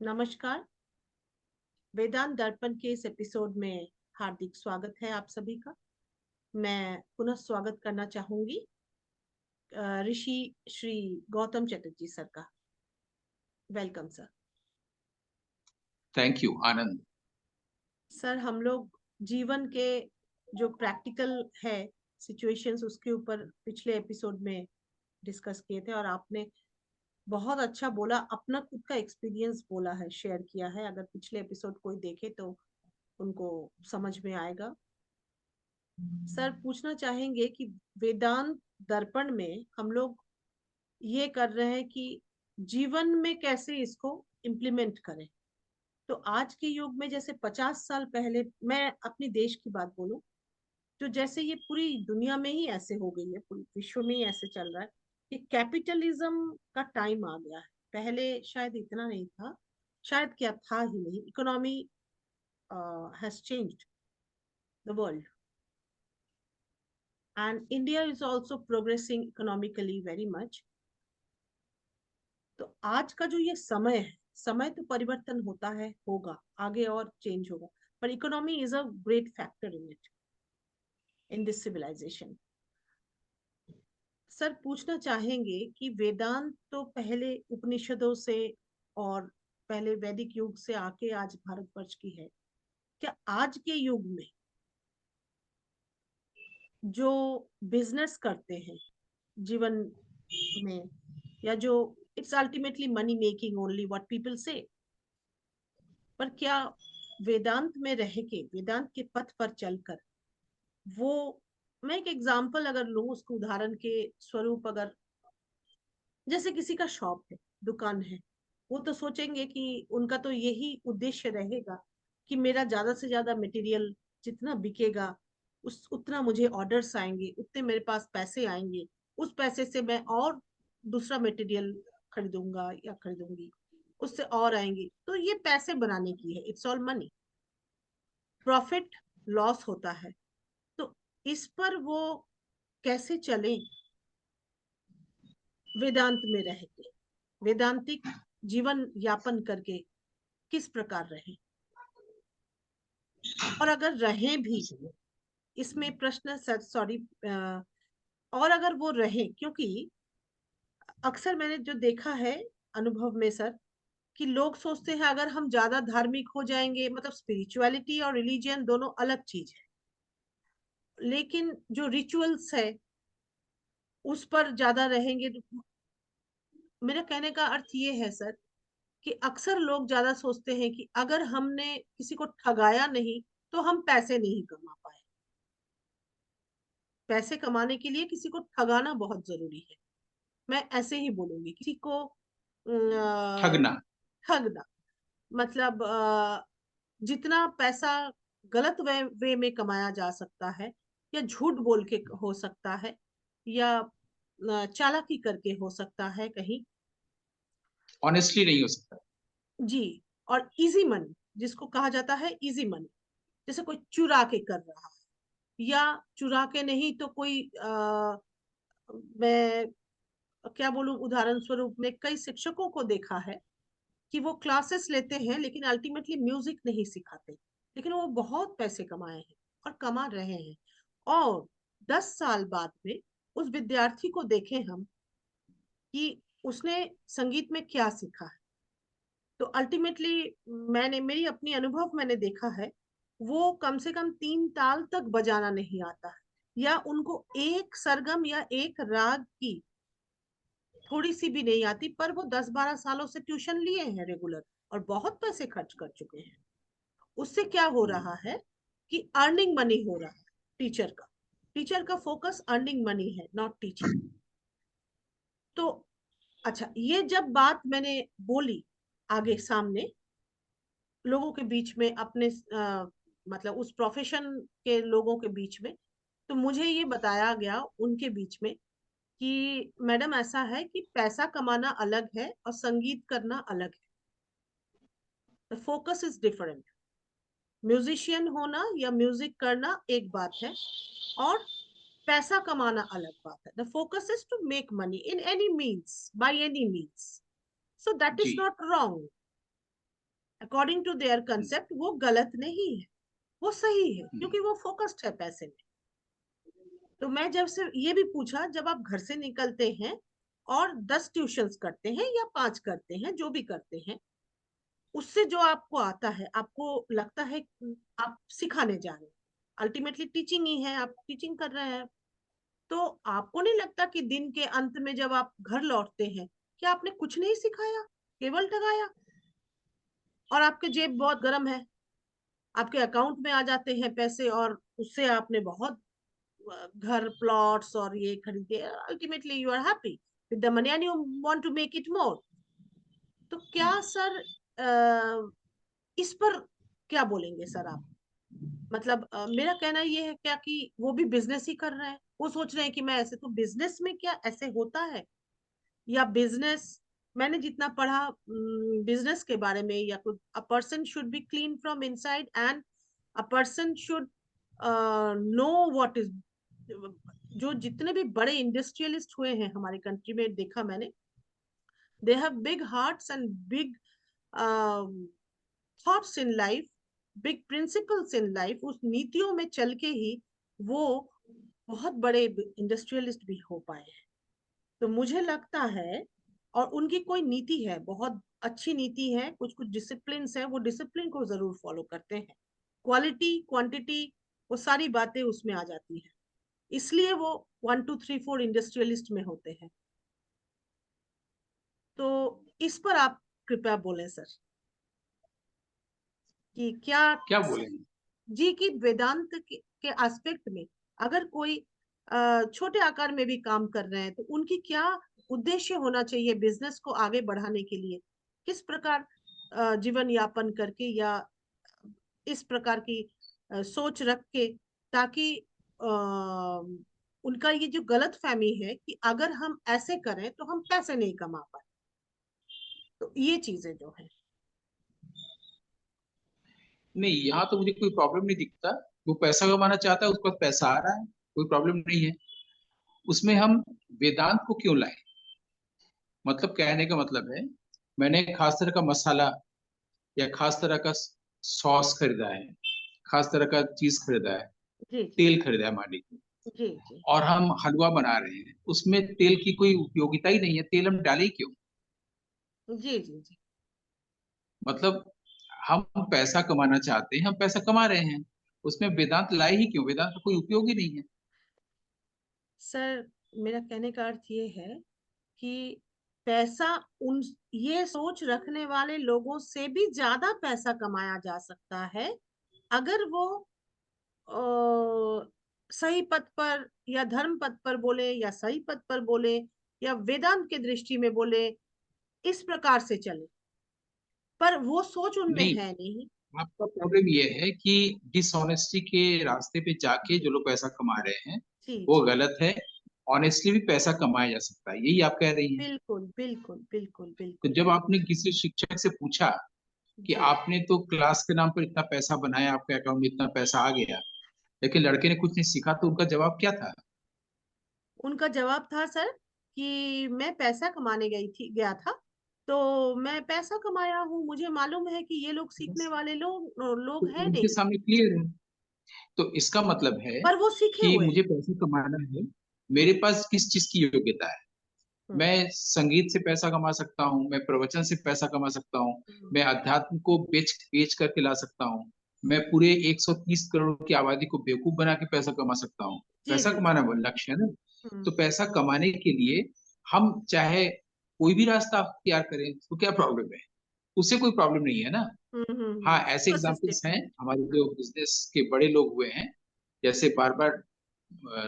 नमस्कार। वेदांत दर्पण के इस एपिसोड में हार्दिक स्वागत है आप सभी का। मैं पुनः स्वागत करना चाहूंगी ऋषि श्री गौतम चटर्जी सर का। Welcome sir. Thank you Anand. Sir, हम लोग जीवन के जो प्रैक्टिकल है सिचुएशंस उसके ऊपर पिछले एपिसोड में डिस्कस किए थे और आपने बहुत अच्छा बोला, अपना खुद का एक्सपीरियंस बोला है, शेयर किया है। अगर पिछले एपिसोड कोई देखे तो उनको समझ में आएगा। सर, पूछना चाहेंगे कि वेदांत दर्पण में हम लोग ये कर रहे हैं कि जीवन में कैसे इसको इम्प्लीमेंट करें। तो आज के युग में जैसे 50 साल पहले, मैं अपनी देश की बात बोलूं, तो जैसे ये पूरी दुनिया में ही ऐसे हो गई है, पूरी विश्व में ही ऐसे चल रहा है कि कैपिटलिज्म का टाइम आ गया है। पहले शायद इतना नहीं था, शायद क्या था ही नहीं। Economy has changed the world and India is also progressing economically very much. तो आज का जो ये समय है, समय तो परिवर्तन होता है, होगा आगे और चेंज होगा, पर economy is a great factor in it, in this civilization. Sir, पूछना चाहेंगे कि वेदांत तो पहले उपनिषदों से और पहले वैदिक युग से आके आज भारतवर्ष की है। क्या आज के युग में जो बिजनेस करते हैं जीवन में, या जो it's ultimately money making only what people से, पर क्या वेदांत में रह के, वेदांत के पथ पर चलकर वो, मैं एक एग्जांपल अगर लूं, उसको उदाहरण के स्वरूप, अगर जैसे किसी का शॉप है, दुकान है, वो तो सोचेंगे कि उनका तो यही उद्देश्य रहेगा कि मेरा ज्यादा से ज्यादा मटेरियल जितना बिकेगा, उस उतना मुझे ऑर्डर्स आएंगे, उतने मेरे पास पैसे आएंगे, उस पैसे से मैं और दूसरा मटेरियल खरीदूंगा या खरीदूंगी, उससे और आएंगे। तो ये पैसे बनाने की है, it's all money. Profit loss होता है। तो इस पर वो कैसे चले वेदांत में रह के, वेदांतिक जीवन यापन करके किस प्रकार रहे, और अगर रहे भी, इसमें प्रश्न सर, सॉरी, और अगर वो रहे, क्योंकि अक्सर मैंने जो देखा है अनुभव में सर, कि लोग सोचते हैं अगर हम ज्यादा धार्मिक हो जाएंगे, मतलब स्पिरिचुअलिटी और रिलीजियन दोनों अलग चीज है, लेकिन जो रिचुअल्स है उस पर ज्यादा रहेंगे। मेरा कहने का अर्थ ये है सर कि अक्सर लोग ज्यादा सोचते हैं कि अगर हमने किसी को ठगाया नहीं तो हम पैसे नहीं कमा पाए। पैसे कमाने के लिए किसी को ठगाना बहुत जरूरी है। मैं ऐसे ही बोलूंगी, किसी को ठगना। ठगना मतलब जितना पैसा गलत वे में कमाया जा सकता है, या झूठ बोल के हो सकता है, या चालाकी करके हो सकता है कहीं। ऑनेस्टली नहीं हो सकता। जी। और इजी मनी, जिसको कहा जाता है इजी मनी, जैसे कोई चुरा के कर रहा है, या चुरा के नहीं तो कोई मैं क्या बोलूं, उदाहरण स्वरूप में कई शिक्षकों को देखा है कि वो क्लासेस लेते हैं लेकिन अल्टीमेटली म्यूजिक नहीं सिखाते, लेकिन वो बहुत पैसे कमाए हैं और कमा रहे हैं। और 10 साल बाद में उस विद्यार्थी को देखें हम कि उसने संगीत में क्या सीखा है, तो अल्टीमेटली मैंने, मेरी अपनी अनुभव मैंने देखा है, वो कम से कम 3 ताल तक बजाना नहीं आता है, या उनको एक सरगम या एक राग की थोड़ी सी भी नहीं आती, पर वो 10-12 सालों से ट्यूशन लिए हैं रेगुलर और बहुत पैसे खर्च कर चुके हैं। उससे क्या हो रहा है कि अर्निंग मनी हो रहा है। टीचर का फोकस अर्निंग मनी है, नॉट टीचिंग। तो अच्छा, ये जब बात मैंने बोली आगे सामने लोगों के बीच में, अपने मतलब उस प्रोफेशन के लोगों के बीच में, तो मुझे ये बताया गया उनके बीच में कि मैडम ऐसा है कि पैसा कमाना अलग है और संगीत करना अलग है। The focus is different. Musician होना या म्यूजिक करना एक बात है, और पैसा कमाना अलग बात है। The focus is to make money in any means, by any means. So that जी। Is not wrong. According to their concept वो गलत नहीं है, वो सही है, क्योंकि वो फोकस्ड है पैसे में। तो मैं जब से ये भी पूछा, जब आप घर से निकलते हैं और 10 ट्यूशंस करते हैं या 5 करते हैं, जो भी करते हैं, उससे जो आपको आता है, आपको लगता है कि आप सिखाने जा रहे हैं, अल्टीमेटली टीचिंग ही है, आप टीचिंग कर रहे हैं। तो आपको नहीं लगता कि दिन के अंत में जब आप घर लौटते हैं, कि आपने कुछ नहीं सिखाया, केवल ठगाया? और आपके जेब बहुत गर्म है, आपके अकाउंट में आ जाते हैं पैसे, और उससे आपने बहुत घर, प्लॉट्स और ये खरीदे, ultimately you are happy with the money and you want to make it more. तो क्या सर, इस पर क्या बोलेंगे सर आप? मतलब मेरा कहना ये है क्या कि वो भी बिजनेस ही कर रहे हैं, वो सोच रहे हैं कि मैं ऐसे, तो बिजनेस में क्या ऐसे होता है? या बिजनेस, मैंने जितना पढ़ा बिजनेस के बारे में, या कुछ, a person should be clean from inside and a person should know what is, जो जितने भी बड़े इंडस्ट्रियलिस्ट हुए हैं हमारे कंट्री में, देखा मैंने, they have big hearts and big thoughts in life, big principles in life, उस नीतियों में चल के ही वो बहुत बड़े इंडस्ट्रियलिस्ट भी हो पाए हैं। तो मुझे लगता है, और उनकी कोई नीति है, बहुत अच्छी नीति है, कुछ कुछ डिसिप्लिन है, वो डिसिप्लिन को जरूर फॉलो करते हैं। क्वालिटी, क्वांटिटी, वो सारी बातें उसमें आ जाती है, इसलिए वो 1 2 3 4 इंडस्ट्रियलिस्ट में होते हैं। तो इस पर आप कृपया बोलें सर, कि क्या क्या बोलेंगे? जी, की वेदांत के एस्पेक्ट में, अगर कोई छोटे आकार में भी काम कर रहे हैं, तो उनकी क्या उद्देश्य होना चाहिए बिजनेस को आगे बढ़ाने के लिए? किस प्रकार जीवन यापन करके, या इस प्रकार की सोच रख के, ताकि उनका ये जो गलत फहमी है कि अगर हम ऐसे करें तो हम पैसे नहीं कमा पाए, तो ये चीजें जो है। नहीं, यहाँ तो मुझे कोई प्रॉब्लम नहीं दिखता। वो पैसा कमाना चाहता है, उसके पास पैसा आ रहा है, कोई प्रॉब्लम नहीं है उसमें। हम वेदांत को क्यों लाए? मतलब कहने का मतलब है, मैंने खास तरह का मसाला या खास तरह का सॉस खरीदा है, खास तरह का चीज खरीदा है, जी जी तेल खरीदा है मान लीजिए, जी जी और हम हलवा बना रहे हैं, उसमें तेल की कोई उपयोगिता ही नहीं है, तेल हम डालें क्यों? जी जी जी। मतलब हम पैसा कमाना चाहते हैं, हम पैसा कमा रहे हैं, उसमें वेदांत लाए ही क्यों? वेदांत का कोई उपयोग ही नहीं है। सर, मेरा कहने का अर्थ ये है कि पैसा, उन, ये सोच रखने वाले लोगों से भी ज्यादा पैसा कमाया जा सकता है, अगर वो सही पथ पर, या धर्म पथ पर बोले, या सही पथ पर बोले, या वेदांत के दृष्टि में बोले, इस प्रकार से चले। पर वो सोच उनमें नहीं, है नहीं। आपका प्रॉब्लम ये है कि डिसऑनेस्टी के रास्ते पे जाके जी जो लोग पैसा कमा रहे हैं जी वो जी। गलत है। ऑनेस्टली भी पैसा कमाया जा सकता है, यही आप कह रही हैं। बिल्कुल बिल्कुल बिल्कुल तो बिल्कुल। जब आपने किसी शिक्षक से पूछा कि जी, आपने तो क्लास के नाम पर इतना पैसा बनाया, आपके अकाउंट में इतना पैसा आ गया, लेकिन लड़के ने कुछ नहीं सीखा, तो उनका जवाब क्या था? उनका जवाब था सर कि मैं पैसा कमाने गया था, तो मैं पैसा कमाया हूँ, मुझे मालूम है कि ये लोग सीखने बस। वाले तो लोग है उनके नहीं। सामने क्लियर है। तो इसका मतलब है पर वो सीखे कि हुए मुझे हैं। पैसा कमाना है, मेरे हम्म पास किस चीज की योग्यता है? हम्म मैं संगीत से पैसा कमा सकता हूँ, मैं प्रवचन से पैसा कमा सकता हूँ, हम्म। मैं अध्यात्म को बेच बेच करके ला सकता हूँ, मैं पूरे 130 करोड़ की आबादी को बेवकूफ बना के पैसा कमा सकता हूँ। जी पैसा जी जी। कमाना वो लक्ष्य है ना। हम्म तो पैसा कमाने के लिए हम चाहे कोई भी रास्ता अख्तियार करें, तो क्या प्रॉब्लम है? उससे कोई प्रॉब्लम नहीं है ना। हाँ, ऐसे इकोसिस्टम। एग्जाम्पल्स हैं हमारे जो बिजनेस के बड़े लोग हुए हैं, जैसे बार बार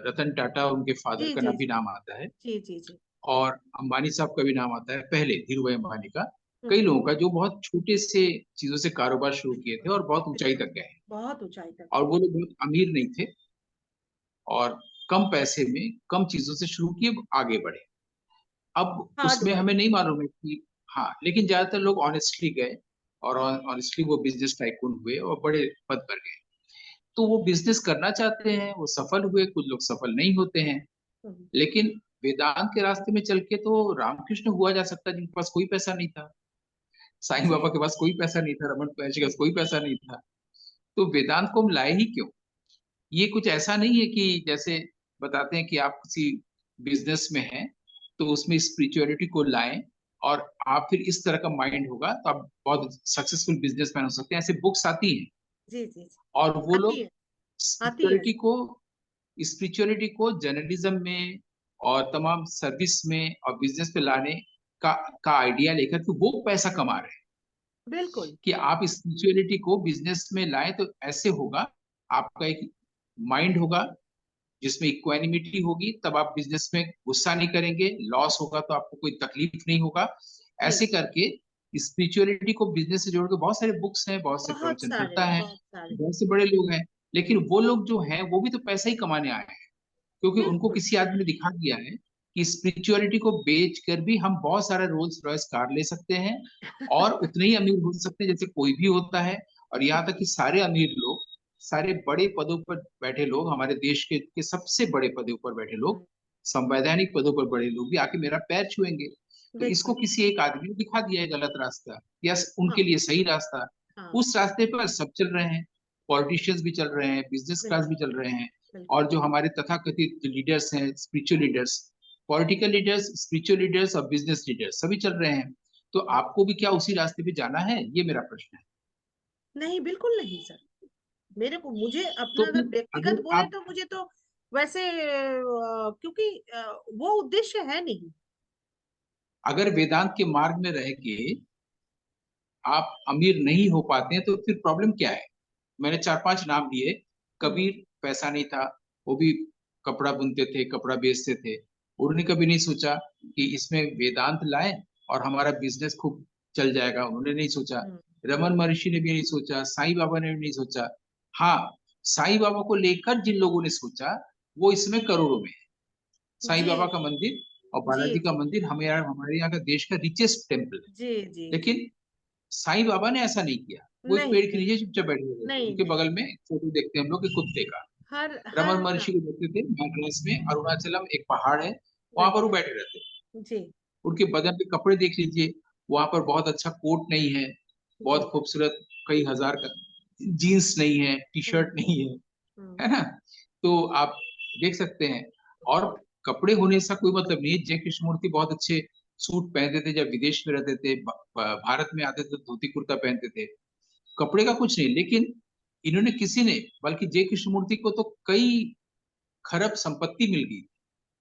रतन टाटा, उनके फादर जी का जी नाम भी जी नाम आता है, जी जी जी। और अंबानी साहब का भी नाम आता है, पहले धीरू भाई अंबानी का। कई हम्म। लोगों का जो बहुत छोटे से चीजों से कारोबार शुरू किए थे और बहुत ऊंचाई बिल्कुल, तक गए हैं। बहुत ऊंचाई तक और गए। वो लोग बहुत अमीर नहीं थे, और कम पैसे में कम चीजों से शुरू किए, आगे बढ़े। अब हार्ड उसमें वर्क। हमें नहीं मालूम है कि, हाँ, लेकिन ज्यादातर लोग ऑनेस्टली गए, और ऑनेस्टली वो बिजनेस टाइकून हुए और बड़े पद पर गए। तो वो बिजनेस करना चाहते हैं, वो सफल हुए, कुछ लोग सफल नहीं होते हैं। हम्म। लेकिन वेदांत के रास्ते में चल के तो रामकृष्ण हुआ जा सकता है, जिनके पास कोई पैसा नहीं था। साईं बाबा जी के पास कोई पैसा नहीं था, रमन महर्षि के पास कोई पैसा नहीं था। तो वेदांत को हम लाए ही क्यों? ये कुछ ऐसा नहीं है कि जैसे बताते हैं कि आप किसी बिजनेस में हैं तो उसमें स्पिरिचुअलिटी को लाएं और आप फिर इस तरह का माइंड होगा तो आप बहुत सक्सेसफुल बिजनेसमैन हो सकते हैं, ऐसे बुक्स आती हैं। जी जी जी। और वो आती लोग है, आती है। स्पिरिचुअलिटी को जर्नलिज्म में और तमाम सर्विस में और बिजनेस पे लाने का आइडिया लेकर के वो पैसा कमा रहे हैं। बिल्कुल। कि आप स्पिरिचुअलिटी को बिजनेस में लाएं तो ऐसे होगा, आपका एक माइंड होगा जिसमें इक्वानिमिटी होगी, तब आप बिजनेस में गुस्सा नहीं करेंगे, लॉस होगा तो आपको कोई तकलीफ नहीं होगा। जी, ऐसे करके स्पिरिचुअलिटी को बिजनेस से जोड़ के बहुत सारे बुक्स हैं, बहुत से बहुत प्रवचन सारे, करता है, बहुत सारे। बहुत से बड़े लोग हैं। लेकिन वो लोग जो हैं वो भी तो पैसा ही कमाने आए हैं, क्योंकि उनको बिल्कुल। किसी आदमी ने दिखा दिया है कि स्पिरिचुअलिटी को बेच कर भी हम बहुत सारा रोल्स रॉयस कार ले सकते हैं और उतने ही अमीर हो सकते हैं जैसे कोई भी होता है। और यहाँ तक कि सारे अमीर लोग, सारे बड़े पदों पर बैठे लोग, हमारे देश के सबसे बड़े पदों पर बैठे लोग, हम्म, संवैधानिक पदों पर बड़े लोग भी आके मेरा पैर छुएंगे। तो इसको बिल्कुल। किसी एक आदमी ने दिखा दिया है गलत रास्ता या उनके हाँ लिए सही रास्ता। हाँ। उस रास्ते पर सब चल रहे हैं, पॉलिटिशियंस भी चल रहे हैं, बिजनेस क्लास बिल्कुल भी चल रहे हैं, बिल्कुल। और जो हमारे तथाकथित लीडर्स हैं, spiritual leaders, political leaders, spiritual leaders और बिजनेस लीडर्स सभी चल रहे हैं। तो हम्म, आपको भी क्या उसी रास्ते पे जाना है, ये मेरा प्रश्न है। नहीं, बिल्कुल नहीं सर। मेरे को, मुझे तो अपना अगर फिर व्यक्तिगत अगर बोले आप, तो मुझे तो वैसे क्योंकि वो उद्देश्य है नहीं। अगर वेदांत के मार्ग में रह के आप अमीर नहीं हो पाते हैं तो फिर प्रॉब्लम क्या है? मैंने चार पांच नाम लिए। हम्म, कबीर, पैसा नहीं था, वो भी कपड़ा बुनते थे, कपड़ा बेचते थे। उन्होंने कभी नहीं सोचा कि इसमें वेदांत लाएं और हमारा बिजनेस खूब चल जाएगा, उन्होंने नहीं सोचा। हम्म, रमन महर्षि ने भी नहीं सोचा, साईं बाबा ने भी नहीं सोचा। हाँ, साईं बाबा को लेकर जिन लोगों ने सोचा वो इसमें करोड़ों में है। साईं जी बाबा का मंदिर और जी बालाजी का जी मंदिर हमारे यहाँ का देश का रिचेस्ट टेम्पल है। जी जी जी। लेकिन साईं बाबा ने ऐसा नहीं किया, वो एक नहीं पेड़ के नहीं नीचे चुपचाप बैठे हुए थे, नहीं उनके नहीं। बगल में एक फोटो देखते हैं हम लोग, एक कुत्ते का। हर रमन हर, हाँ। महर्षि को देखते थे मैड्रास में, अरुणाचलम एक पहाड़ है, वहां पर वो बिल्कुल। बैठे रहते हैं। जी उनके बदन पे कपड़े देख लीजिए, वहां पर बहुत अच्छा कोट नहीं है, जी। बहुत खूबसूरत कई हजार का जीन्स नहीं है, टी हम्म शर्ट नहीं है, हम्म है ना? तो आप देख सकते हैं। और कपड़े होने से कोई मतलब नहीं है, जय कृष्णमूर्ति बहुत अच्छे सूट पहनते थे जब विदेश में रहते थे, भारत में आते थे तो धोती कुर्ता पहनते थे, कपड़े का कुछ नहीं। लेकिन इन्होंने किसी ने, बल्कि जय कृष्णमूर्ति को तो कई खरब संपत्ति मिल गई,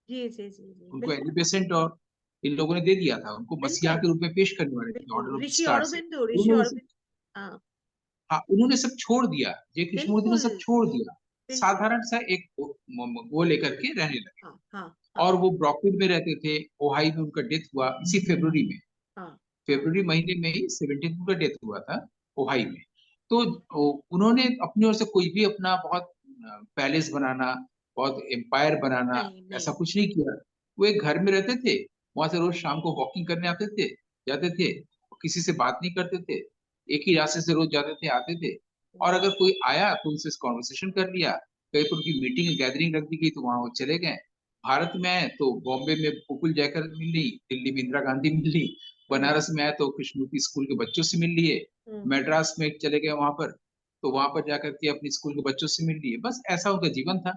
जी जी जी जी। उनको बिल्कुल एलिवेसेंट और इन लोगों ने दे दिया था, उनको मसीहा बिल्कुल के रूप में पेश करने वाले थे, बिल्कुल। ऑर्डर ऑफ ऋषि स्टार से। औरबिंदो, ऋषि उन्होंने सब, औरबिंदो। हाँ। हाँ, उन्होंने सब छोड़ दिया, जय कृष्णमूर्ति ने बिल्कुल सब छोड़ दिया, बिल्कुल। साधारण सा एक वो लेकर के रहने लगे। हाँ हाँ हाँ और वो ब्रॉकविल में रहते थे, ओहाई में उनका डेथ हुआ इसी फरवरी में, हाँ हाँ। फरवरी महीने में ही 17 को डेथ हुआ था, ओहाई में। तो उन्होंने अपनी ओर से कोई भी अपना बहुत पैलेस बनाना, बहुत एम्पायर बनाना, नहीं ऐसा नहीं। कुछ नहीं किया। वो एक घर में रहते थे, वहां से रोज शाम को वॉकिंग करने आते थे, जाते थे, किसी से बात नहीं करते थे, एक ही रास्ते से रोज जाते थे आते थे। और अगर कोई आया तो उनसे कॉन्वर्सेशन कर लिया, कहीं पर उनकी मीटिंग गैदरिंग रख दी गई तो वहां वो चले गए। भारत में आए तो बॉम्बे में गोकुल जयकर मिल ली, दिल्ली में इंदिरा गांधी मिल ली, हम्म बनारस में आए तो कृष्णमूर्ति स्कूल के बच्चों से मिल लिए, हम्म। मैड्रास में चले गए वहां पर, तो वहां पर जाकर के अपने स्कूल के बच्चों से मिल लिए, बस ऐसा उनका जीवन था।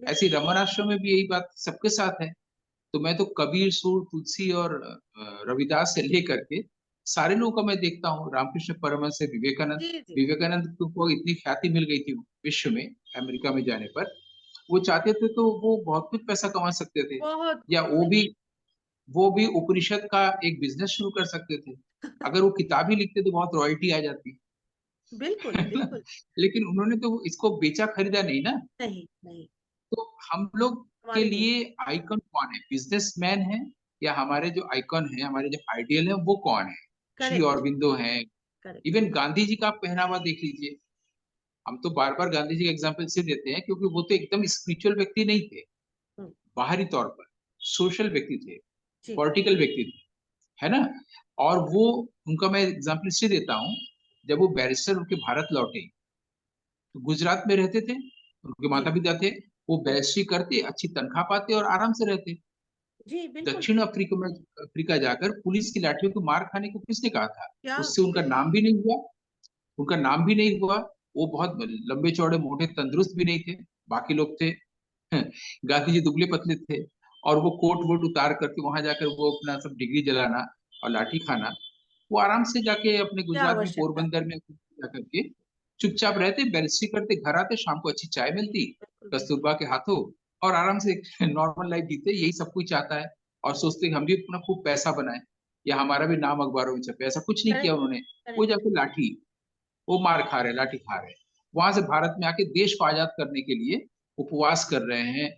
ऐसे ही बिल्कुल। रमन आश्रम में भी यही बात सबके साथ है। तो मैं तो कबीर, सूर, तुलसी और रविदास से लेकर के सारे लोगों का मैं देखता हूँ, रामकृष्ण परमहंस से विवेकानंद, जी जी। विवेकानंद को इतनी ख्याति मिल गई थी विश्व में, अमेरिका में जाने पर, वो चाहते थे तो वो बहुत कुछ पैसा कमा सकते थे, बहुत या कुछ नहीं। वो भी उपनिषद का एक बिजनेस शुरू कर सकते थे। अगर वो किताब ही लिखते तो बहुत रॉयल्टी आ जाती। बिल्कुल बिल्कुल। लेकिन उन्होंने तो इसको बेचा खरीदा नहीं ना। नहीं नहीं। तो हम लोग के हमारे लिए। लिए आइकन कौन है, बिजनेसमैन है या हमारे जो आइकन है, हमारे जो आइडियल है वो कौन है? श्री करेक्ट अरविंदो है, करेक्ट। इवन गांधी जी का पहनावा देख लीजिए। हम तो बार बार गांधी जी का एग्जाम्पल इसलिए देते हैं क्योंकि वो तो एकदम स्पिरिचुअल व्यक्ति नहीं थे, हम्म। बाहरी तौर पर सोशल व्यक्ति थे, जी पॉलिटिकल व्यक्ति थे, है ना? और वो, उनका मैं एग्जाम्पल इसलिए देता हूँ, जब वो बैरिस्टर होके भारत लौटे तो गुजरात में रहते थे, उनके जी माता पिता थे, वो बैरिस्ट्री करते, अच्छी तनख्वाह पाते और आराम से रहते। जी बिल्कुल। दक्षिण अफ्रीका जाकर पुलिस की लाठियों को मार खाने को किसने कहा था? क्या। उससे उनका नाम भी नहीं हुआ, उनका नाम भी नहीं हुआ। वो बहुत लंबे चौड़े मोटे तंदुरुस्त भी नहीं थे, बाकी लोग थे। गांधी जी दुबले पतले थे, और वो कोट वोट उतार करके वहां जाकर वो अपना सब डिग्री जलाना और लाठी खाना, वो आराम से जाके अपने क्या गुजरात में आवश्यकता पोरबंदर में जाकर के चुपचाप रहते, बैरिस्ट्री करते, घर आते, शाम को अच्छी चाय मिलती बिल्कुल बिल्कुल। कस्तूरबा के हाथों, और आराम से नॉर्मल लाइफ जीते। यही सब कोई चाहता है, और सोचते हैं कि हम भी अपना खूब पैसा बनाए या हमारा भी नाम अखबारों में छपे। ऐसा कुछ नहीं किया करेक्ट उन्होंने। वो करेक्ट। जाके लाठी, वो मार खा रहे, लाठी खा रहे, वहां से भारत में आके देश को आजाद करने के लिए उपवास कर रहे हैं,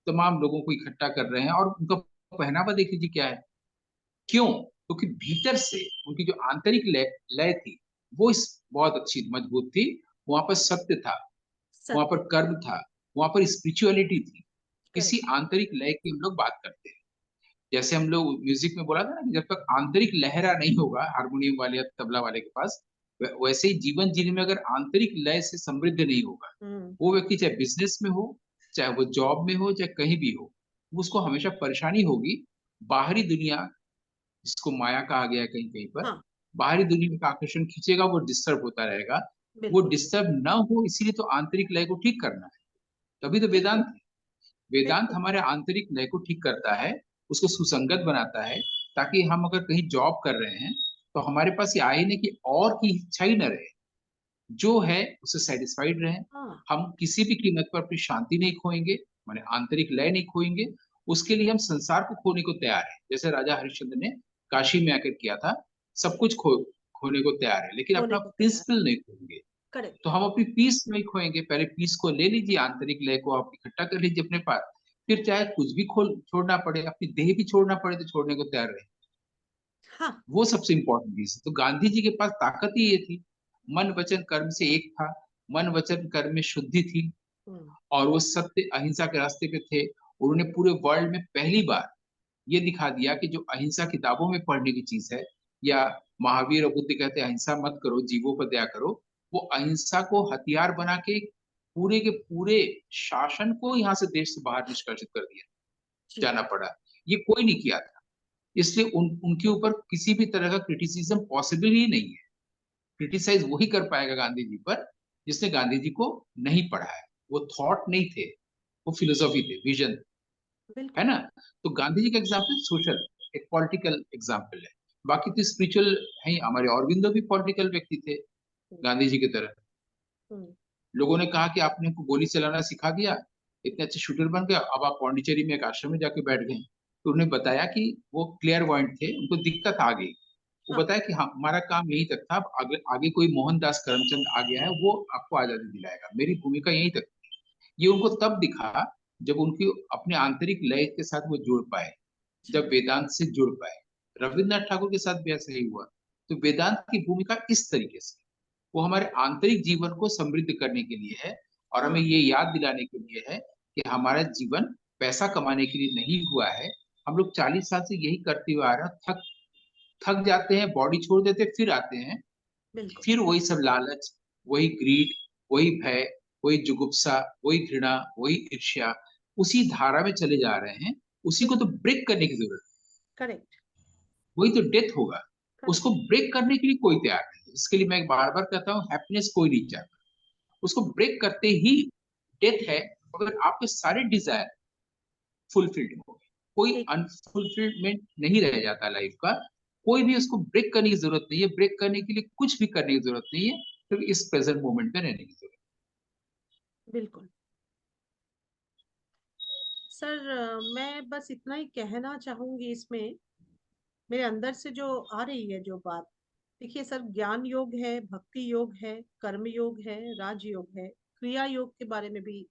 तमाम लोगों को इकट्ठा कर रहे हैं। और उनका पहनावा देख लीजिए क्या है। क्यों? क्योंकि भीतर से उनकी जो आंतरिक लय लय थी, वो इस बहुत अच्छी मजबूत थी। वहां पर सत्य था, वहां सत्य। पर कर्म था, वहां पर स्पिरिचुअलिटी थी। इसी करेक्ट। आंतरिक लय की हम लोग बात करते हैं। जैसे हम लोग म्यूजिक में बोला था ना कि जब तक आंतरिक लहरा नहीं होगा हारमोनियम वाले या तबला वाले के पास, वैसे ही जीवन जीने में अगर आंतरिक लय से समृद्ध नहीं होगा, वो व्यक्ति चाहे बिजनेस में हो, चाहे वो जॉब में हो, चाहे कहीं भी हो, उसको हमेशा परेशानी होगी। बाहरी दुनिया, जिसको माया कहा गया है कहीं कहीं पर, हाँ बाहरी दुनिया का आकर्षण खींचेगा, वो डिस्टर्ब होता रहेगा। वो बिल्कुल। डिस्टर्ब ना हो, इसीलिए तो आंतरिक लय को ठीक करना है। तभी तो वेदांत बिल्कुल है। वेदांत बिल्कुल। हमारे आंतरिक लय को ठीक करता है, उसको सुसंगत बनाता है, ताकि हम अगर कहीं जॉब कर रहे हैं तो हमारे पास ये आए नहीं कि और की इच्छा ही न रहे, जो है उससे सेटिस्फाइड रहें। हाँ हम किसी भी कीमत पर अपनी शांति नहीं खोएंगे, माने आंतरिक लय नहीं खोएंगे। उसके लिए हम संसार को खोने को तैयार हैं, जैसे राजा हरिश्चंद्र ने काशी में आकर किया था। सब कुछ खोने को तैयार है, लेकिन होने अपना को तैयार। प्रिंसिपल नहीं खोएंगे। तो करेक्ट। हम अपनी पीस नहीं खोएंगे। पहले पीस को ले लीजिए, आंतरिक लय को आप इकट्ठा कर लीजिए अपने पास। फिर चाहे कुछ भी खोल छोड़ना पड़े, अपनी देह भी छोड़ना पड़े तो छोड़ने को तैयार रहे। हाँ। वो सबसे इंपॉर्टेंट चीज है। तो गांधी जी के पास ताकत ही ये थी, मन वचन कर्म से एक था। मन वचन कर्म में शुद्धि थी, हम्म। और वो सत्य अहिंसा के रास्ते पे थे। उन्होंने पूरे वर्ल्ड में पहली बार ये दिखा दिया कि जो अहिंसा किताबों में पढ़ने की चीज है, या महावीर और बुद्ध कहते हैं अहिंसा मत करो, जीवों पर दया करो, वो अहिंसा को हथियार बना के पूरे शासन को यहाँ से, देश से बाहर निष्कासित कर दिया, जी। जाना पड़ा। ये कोई नहीं किया था। इसलिए उनके ऊपर किसी भी तरह का क्रिटिसिज्म पॉसिबल ही नहीं है। क्रिटिसाइज वही कर पाएगा गांधी जी पर जिसने गांधी जी को नहीं पढ़ा है। वो थॉट नहीं थे, वो फिलोसॉफी थे, विजन, है बिल्कुल। ना? तो गांधी जी का एग्जाम्पल सोशल, एक पॉलिटिकल एग्जाम्पल है। बाकी तो स्पिरिचुअल है ही। हमारे अरविंदो भी पॉलिटिकल व्यक्ति थे, हम्म। गांधी जी की तरह। हम्म। लोगों ने कहा कि आपने हमको गोली चलाना सिखा दिया, इतने अच्छे शूटर बन गए, अब आप पौंडीचेरी में एक आश्रम में जाके बैठ गए। तो उन्हें बताया कि वो क्लियर पॉइंट थे, उनको दिक्कत आ गई। वो हाँ बताया कि हमारा काम यही तक था, अब आगे आगे कोई मोहनदास करमचंद आ गया है, वो आपको आजादी दिलाएगा, मेरी भूमिका यही तक थी। ये उनको तब दिखा जब उनकी अपने आंतरिक लय के साथ वो जुड़ पाए, जी। जब वेदांत से जुड़ पाए। रविन्द्रनाथ ठाकुर के साथ भी ऐसा ही हुआ। तो वेदांत की भूमिका इस तरीके से, वो हमारे आंतरिक जीवन को समृद्ध करने के लिए है, और हमें हाँ ये याद दिलाने के लिए है कि हमारा जीवन पैसा कमाने के लिए नहीं हुआ है। हम लोग 40 साल से यही करते हुए आ रहे हैं, थक थक जाते हैं, बॉडी छोड़ देते हैं, फिर आते हैं, बिल्कुल। फिर वही सब लालच, वही ग्रीड, वही भय, वही जुगुप्सा, वही घृणा, वही ईर्ष्या, उसी धारा में चले जा रहे हैं। उसी को तो बिल्कुल। ब्रेक करने की जरूरत है। करेक्ट। वही तो डेथ होगा। करेक्ट। उसको ब्रेक करने के लिए कोई तैयार नहीं है। इसके लिए मैं बार बार कहता हूँ, हैप्पीनेस कोई नहीं चाहता। उसको ब्रेक करते ही डेथ है। अगर आपके सारे डिजायर फुलफिल्ड हो, कोई ठीक। अनफुलफिलमेंट नहीं रह जाता लाइफ का। कोई भी उसको ब्रेक करने की जरूरत नहीं है। ब्रेक करने के लिए कुछ भी करने की जरूरत नहीं है, सिर्फ इस प्रेजेंट मोमेंट में रहने की जरूरत बिल्कुल। सर मैं बस इतना ही कहना चाहूंगी इसमें, मेरे अंदर से जो आ रही है जो बात। देखिए सर, ज्ञान योग है, भक्ति योग है, कर्म योग है, राज योग है, क्रिया योग के बारे में भी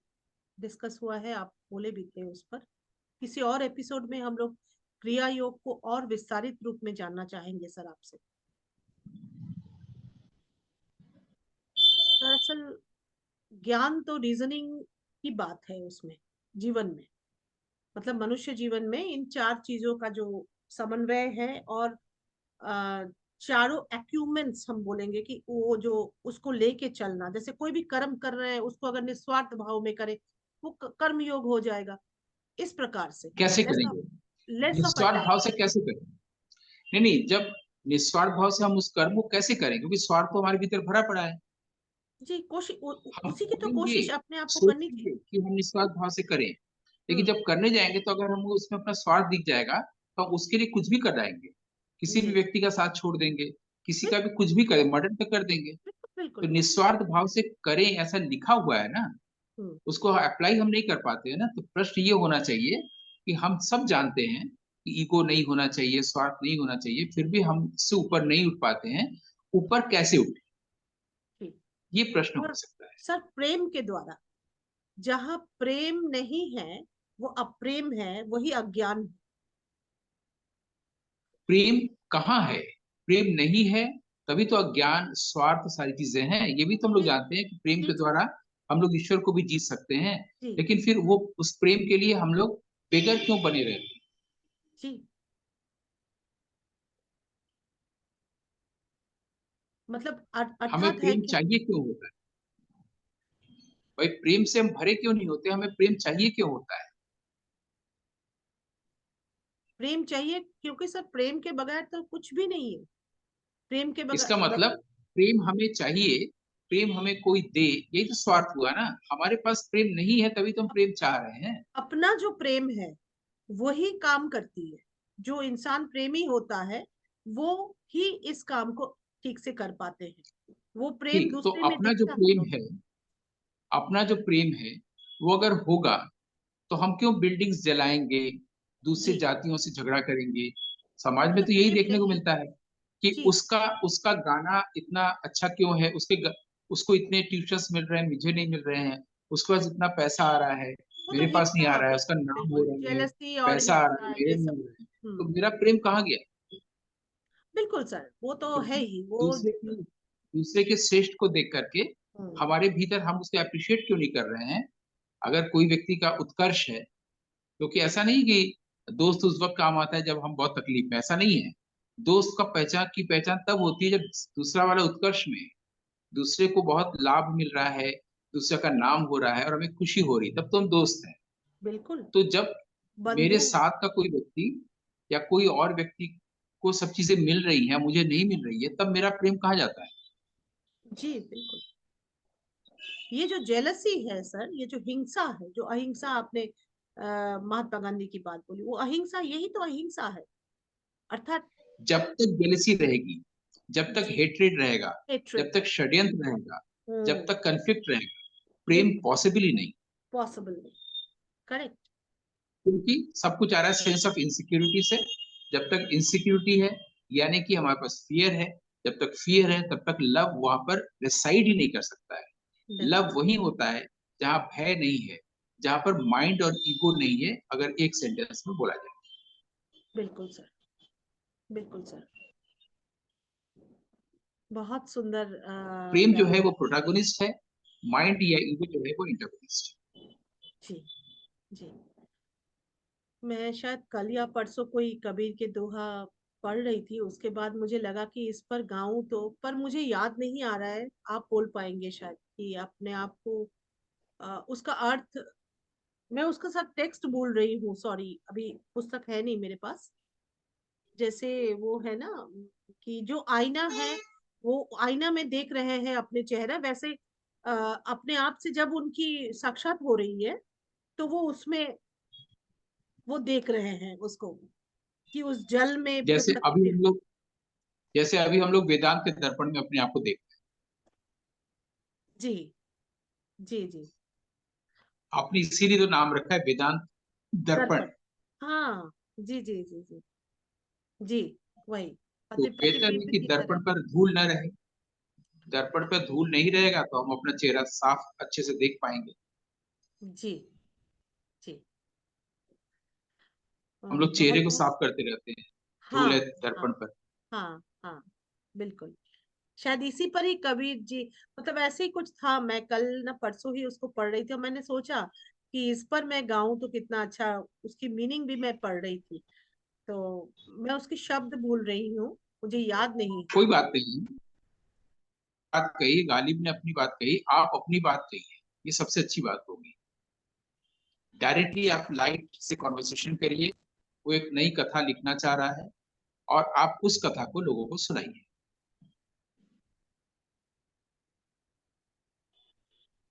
डिस्कस हुआ है, आप बोले भी थे उस पर। किसी और एपिसोड में हम लोग क्रिया योग को और विस्तारित रूप में जानना चाहेंगे सर आपसे। दरअसल ज्ञान तो रीजनिंग की बात है उसमें, जीवन में, मतलब मनुष्य जीवन में इन चार चीजों का जो समन्वय है, और अ, चारों एक्यूमेंट्स हम बोलेंगे कि वो जो उसको लेके चलना, जैसे कोई भी कर्म कर रहे हैं उसको अगर निस्वार्थ भाव में करे, वो कर्म योग हो जाएगा। इस प्रकार से है। कैसे जैसा। करेंगे? लेस ऑफ निस्वार्थ भाव से अटैचमेंट। कैसे करें? नहीं नहीं, जब निस्वार्थ भाव से हम उस कर्म को कैसे करें, क्योंकि स्वार्थ तो हमारे भीतर भरा पड़ा है। जी, कोशिश हम उसी की तो करेंगे, कोशिश अपने आप को करनी सोचेंगे चाहिए। कि हम निस्वार्थ भाव से करें, लेकिन हम्म। जब करने जाएंगे तो अगर हमको उसमें अपना स्वार्थ दिख जाएगा तो हम उसके लिए कुछ भी कर जाएंगे, किसी भी जी, व्यक्ति का साथ छोड़ देंगे, किसी का भी बिल्कुल कुछ भी करें, मर्डर तक कर देंगे। बिल्कुल तो बिल्कुल। निस्वार्थ भाव से करें ऐसा लिखा हुआ है ना, हम्म। उसको अप्लाई हम नहीं कर पाते हैं ना। तो प्रश्न ये होना चाहिए कि हम सब जानते हैं कि ईगो नहीं होना चाहिए, स्वार्थ नहीं होना चाहिए, फिर भी हम इससे ऊपर नहीं उठ पाते हैं। ऊपर कैसे उठे, ठीक। ये प्रश्न हो और सकता है। सर, प्रेम के द्वारा, जहाँ प्रेम नहीं है वो अप्रेम है, वही अज्ञान है। प्रेम कहाँ है? प्रेम नहीं है, तभी तो अज्ञान, स्वार्थ, सारी चीजें हैं। ये भी तो हम लोग जी जानते हैं कि प्रेम जी के द्वारा हम लोग ईश्वर को भी जीत सकते हैं। जी लेकिन फिर वो उस प्रेम के लिए हम लोग बेगर क्यों बने रहते हैं? जी। मतलब हमें अर्थात है प्रेम कि चाहिए क्यों होता है? भाई प्रेम से हम भरे क्यों नहीं होते? हमें प्रेम चाहिए क्यों होता है? प्रेम चाहिए क्योंकि सर प्रेम के बगैर तो कुछ भी नहीं है। प्रेम के इसका बगैर मतलब प्रेम हमें चाहिए, प्रेम हमें कोई दे, यही तो स्वार्थ हुआ ना। हमारे पास प्रेम नहीं है तभी तो हम प्रेम चाह रहे हैं। अपना जो प्रेम है वही काम करती है। जो इंसान प्रेमी होता है वो ही इस काम को ठीक से कर पाते हैं। वो प्रेम ठीक, तो दूसरे में अपना जो दिखता है प्रेम तो। है, अपना जो प्रेम है, वो अगर होगा तो हम क्यों बिल्डिंग्स जलाएंगे, दूसरी जी, जातियों से झगड़ा करेंगे? समाज में अगर तो यही प्रेम देखने को नहीं। मिलता है कि जी, उसका उसका गाना इतना अच्छा क्यों है, उसको इतने ट्यूशंस मिल रहे हैं, मुझे नहीं मिल रहे हैं। उसके पास इतना पैसा आ रहा है, वो तो मेरे पास नहीं आ हिंसा, रहा है, उसका बिल्कुल नाम हो बिल्कुल, रहा है, जेलसी और पैसा आ रहा है, हिंसा मेरे ये नहीं सब। हो रहा है, तो हम्म। मेरा प्रेम कहाँ गया? बिल्कुल सर, वो तो है क्योंकि ही वो। दूसरे के श्रेष्ठ को देख करके हम्म। हमारे भीतर हम उसको अप्रिशिएट क्यों नहीं कर रहे हैं? अगर कोई व्यक्ति का उत्कर्ष है, क्योंकि ऐसा नहीं कि दोस्त उस वक्त काम आता है जब हम बहुत तकलीफ में, ऐसा नहीं है। दोस्त का पहचान तब होती है जब दूसरा वाला उत्कर्ष में है, दूसरे को बहुत लाभ मिल रहा है, दूसरे का नाम हो रहा है और हमें खुशी हो रही है, तब तो हम दोस्त हैं। बिल्कुल। तो जब मेरे बंधु। साथ का कोई व्यक्ति या कोई और व्यक्ति को सब चीजें मिल रही हैं, मुझे नहीं मिल रही है, तब मेरा प्रेम कहाँ जाता है? जी बिल्कुल। ये जो जेलसी है सर, ये जो हिंसा है, जो अहिंसा आपने महात्मा गांधी की बात बोली, वो अहिंसा, यही तो अहिंसा है। अर्थात। जब तक जेलसी रहेगी, जब तक जी। हेट्रेड रहेगा, जब हेट्रेड। तक षड्यंत्र रहेगा, जब हम्म। तक कन्फ्लिक्ट रहेगा, प्रेम बिल्कुल। पॉसिबल ही नहीं। पॉसिबल नहीं। करेक्ट। क्योंकि सब कुछ आ रहा है सेंस ऑफ इनसिक्योरिटी से। जब तक इनसिक्योरिटी है, यानी कि हमारे पास फियर है, जब तक फियर है तब तक लव वहां पर रिसाइड ही नहीं कर सकता है। लव बिल्कुल वही होता है जहाँ भय नहीं है, जहाँ पर माइंड और ईगो नहीं है, अगर एक सेंटेंस में बोला जाए। बिल्कुल सर। बिल्कुल सर। बहुत सुंदर प्रेम जो है वो व्याख्या। प्रोटैगनिस्ट है, माइंड या ईगो जो है वो इंटरगनिस्ट जी जी। मैं शायद कल या परसों कोई कबीर के दोहा पढ़ रही थी, उसके बाद मुझे लगा कि इस पर गाऊं तो, पर मुझे याद नहीं आ रहा है। आप बोल पाएंगे शायद कि अपने आप को उसका अर्थ। मैं उसका साथ टेक्स्ट बोल रही हूँ, सॉरी, अभी पुस्तक है नहीं मेरे पास। जैसे वो है ना, कि जो आईना है, वो आईना में देख रहे हैं अपने चेहरा, वैसे अपने आप से जब उनकी साक्षात हो रही है तो वो उसमें वो देख रहे हैं उसको, कि उस जल में जो जैसे अभी प्रकृति। हम लोग जैसे अभी हम लोग वेदांत के दर्पण में अपने आप को देखते जी जी जी। हैं, आपने इसीलिए तो नाम रखा है वेदांत दर्पण। दर्पण। हाँ। जी जी जी जी जी। वही तो बेहतर है प्रतिबिंब कि की दर्पण तरह। पर धूल न रहे। दर्पण पर धूल नहीं रहेगा तो हम अपना चेहरा साफ अच्छे से देख पाएंगे। जी जी। हम लोग चेहरे बहुत को बहुत। साफ करते रहते हैं, धूल है हाँ हाँ दर्पण पर। हाँ हाँ। बिल्कुल। शायद इसी पर ही कबीर जी, मतलब ऐसे ही कुछ था, मैं कल ना परसों ही उसको पढ़ रही थी और मैंने सोचा कि इस पर मैं गाऊं तो कितना अच्छा। उसकी मीनिंग भी मैं पढ़ रही थी, तो मैं उसके शब्द भूल रही हूँ, मुझे याद नहीं है। कोई बात नहीं, बात कही, गालिब ने अपनी बात कही, आप अपनी बात कहिए, ये सबसे अच्छी बात होगी। डायरेक्टली आप लाइट से कॉन्वर्सेशन करिए, वो एक नई कथा लिखना चाह रहा है और आप उस कथा को लोगों को सुनाइए।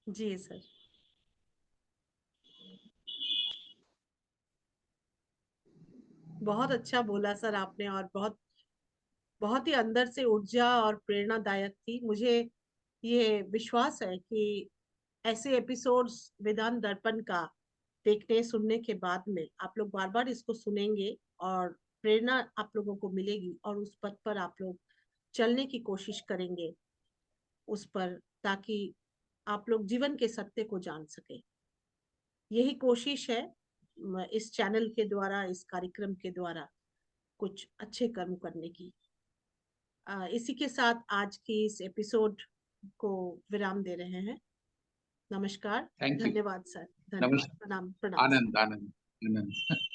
जी सर। बहुत अच्छा बोला सर आपने, और बहुत बहुत ही अंदर से ऊर्जा और प्रेरणादायक थी मुझे। ये विश्वास है कि ऐसे एपिसोड्स वेदांत दर्पण का देखने सुनने के बाद में आप लोग बार बार इसको सुनेंगे, और प्रेरणा आप लोगों को मिलेगी, और उस पथ पर आप लोग चलने की कोशिश करेंगे उस पर, ताकि आप लोग जीवन के सत्य को जान सके। यही कोशिश है इस चैनल के द्वारा, इस कार्यक्रम के द्वारा कुछ अच्छे कर्म करने की। इसी के साथ आज की इस एपिसोड को विराम दे रहे हैं। नमस्कार। Thank you. धन्यवाद सर। धन्यवाद। नमस्कार। प्रणाम प्रणाम सर। आनंद आनंद आनंद।